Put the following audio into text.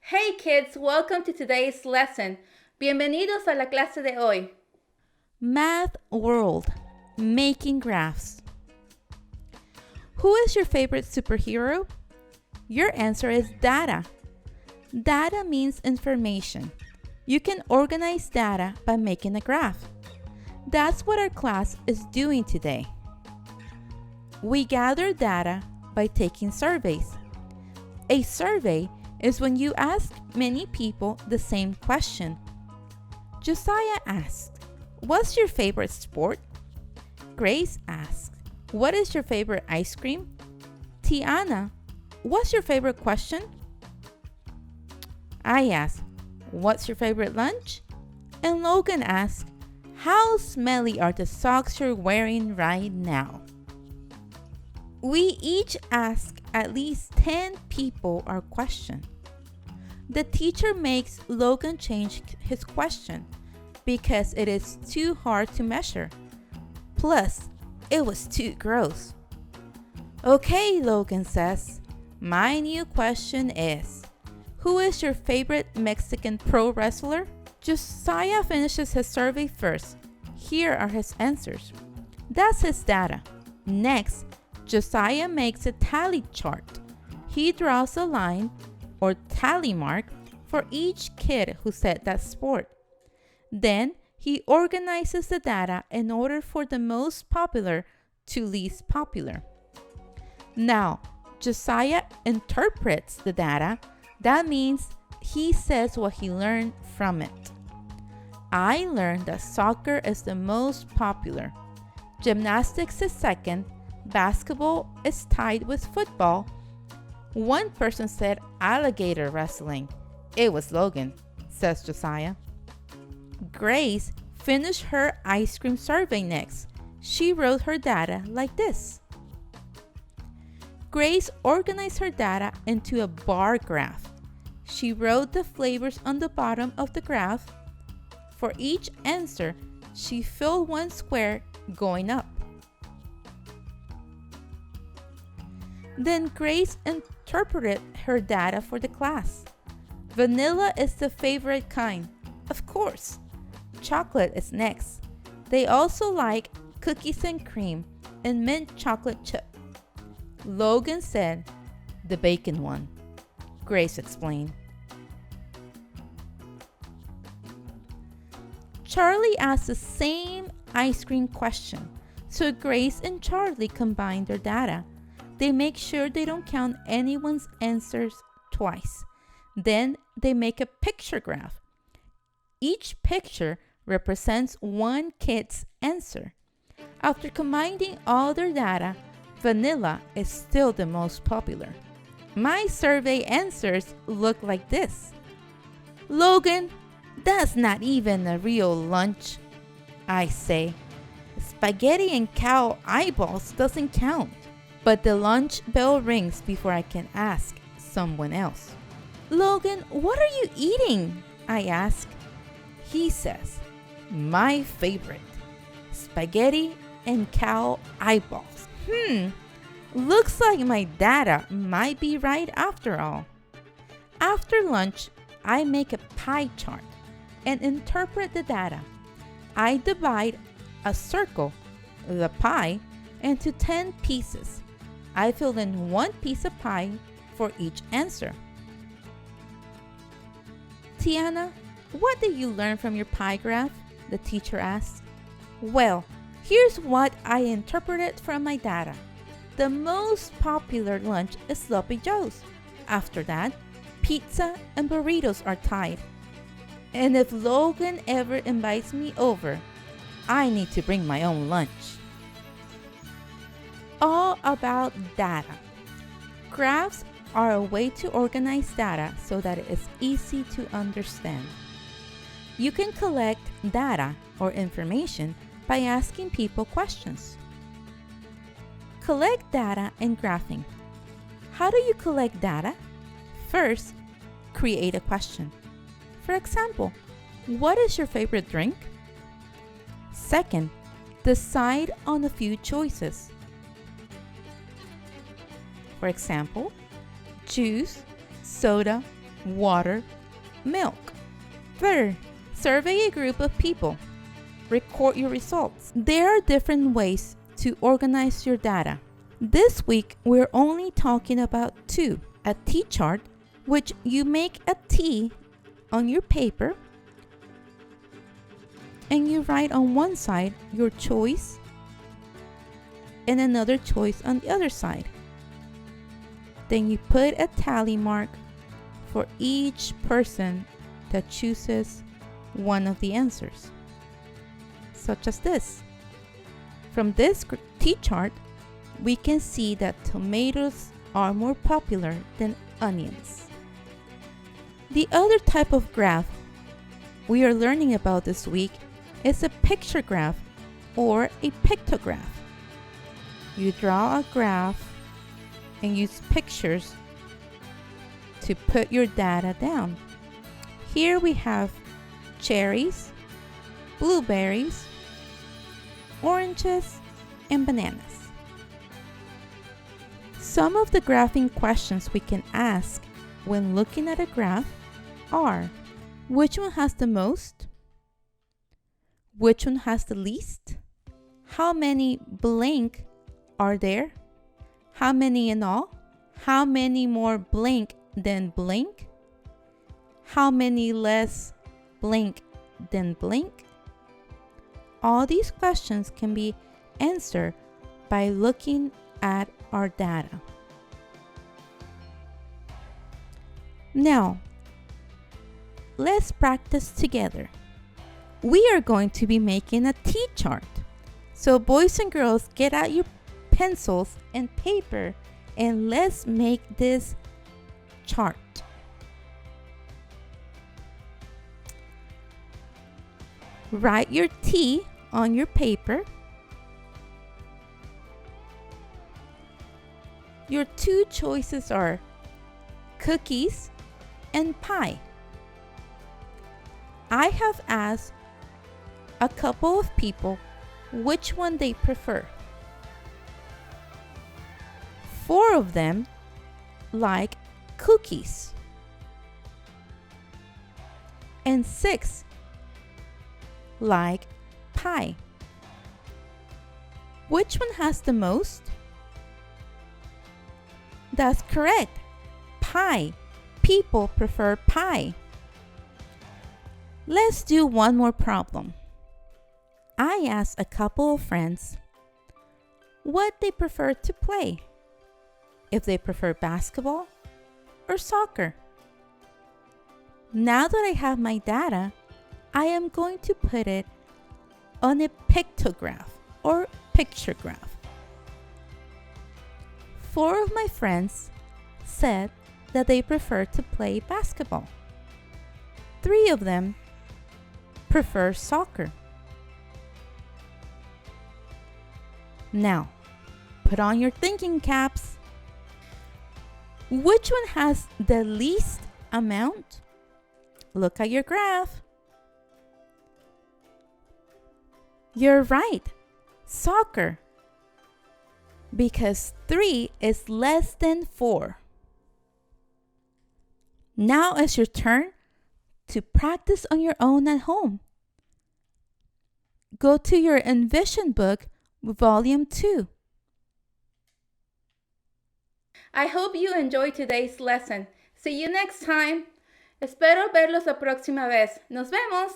Hey kids, welcome to today's lesson. Bienvenidos a la clase de hoy. Math World, making graphs. Who is your favorite superhero? Your answer is data. Data means information. You can organize data by making a graph. That's what our class is doing today. We gather data by taking surveys. A survey is when you ask many people the same question. Josiah asked, "What's your favorite sport?" Grace asked, "What is your favorite ice cream?" Tiana, "What's your favorite question?" I asked, "What's your favorite lunch?" And Logan asked, "How smelly are the socks you're wearing right now?" We each ask at least 10 people our question. The teacher makes Logan change his question because it is too hard to measure. Plus, it was too gross. "Okay," Logan says, "my new question is, who is your favorite Mexican pro wrestler?" Josiah finishes his survey first. Here are his answers. That's his data. Next, Josiah makes a tally chart. He draws a line or tally mark for each kid who said that sport. Then he organizes the data in order for the most popular to least popular. Now, Josiah interprets the data. That means he says what he learned from it. I learned that soccer is the most popular. Gymnastics is second. Basketball is tied with football. One person said alligator wrestling. It was Logan, says Josiah. Grace finished her ice cream survey next. She wrote her data like this. Grace organized her data into a bar graph. She wrote the flavors on the bottom of the graph. For each answer, she filled one square going up. Then Grace interpreted her data for the class. Vanilla is the favorite kind. Of course. Chocolate is next. They also like cookies and cream and mint chocolate chip. Logan said, "The bacon one." Grace explained. Charlie asked the same ice cream question, so Grace and Charlie combined their data. They make sure they don't count anyone's answers twice. Then they make a picture graph. Each picture represents one kid's answer. After combining all their data, vanilla is still the most popular. My survey answers look like this. "Logan, that's not even a real lunch," I say. "Spaghetti and cow eyeballs doesn't count." But the lunch bell rings before I can ask someone else. "Logan, what are you eating?" I ask. He says, "My favorite, spaghetti and cow eyeballs." Looks like my data might be right after all. After lunch, I make a pie chart and interpret the data. I divide a circle, the pie, into 10 pieces. I fill in one piece of pie for each answer. "Tiana, what did you learn from your pie graph?" the teacher asked. "Well, here's what I interpreted from my data. The most popular lunch is Sloppy Joe's. After that, pizza and burritos are tied. And if Logan ever invites me over, I need to bring my own lunch." All about data. Graphs are a way to organize data so that it is easy to understand. You can collect data or information by asking people questions. Collect data and graphing. How do you collect data? First, create a question. For example, what is your favorite drink? Second, decide on a few choices. For example, juice, soda, water, milk. Third, survey a group of people. Record your results. There are different ways to organize your data. This week, we're only talking about two. A T-chart, which you make a T on your paper and you write on one side your choice and another choice on the other side. Then you put a tally mark for each person that chooses one of the answers, such as this. From this T-chart, we can see that tomatoes are more popular than onions. The other type of graph we are learning about this week is a picture graph or a pictograph. You draw a graph and use pictures to put your data down. Here we have cherries, blueberries, oranges, and bananas. Some of the graphing questions we can ask when looking at a graph are: which one has the most? Which one has the least? How many blank are there? How many in all? How many more blank than blank? How many less blank than blank? All these questions can be answered by looking at our data. Now, let's practice together. We are going to be making a T-chart. So boys and girls, get out your pencils and paper and let's make this chart. Write your T on your paper. Your two choices are cookies and pie. I have asked a couple of people which one they prefer. 4 of them like cookies, and 6 like pie. Which one has the most? That's correct. Pie. People prefer pie. Let's do one more problem. I asked a couple of friends what they prefer to play, if they prefer basketball or soccer. Now that I have my data, I am going to put it on a pictograph or picture graph. 4 of my friends said that they prefer to play basketball. 3 of them prefer soccer. Now, put on your thinking caps. Which one has the least amount? Look at your graph. You're right, soccer, because 3 is less than 4. Now it's your turn to practice on your own at home. Go to your Envision book, Volume 2. I hope you enjoyed today's lesson. See you next time. Espero verlos la próxima vez. Nos vemos.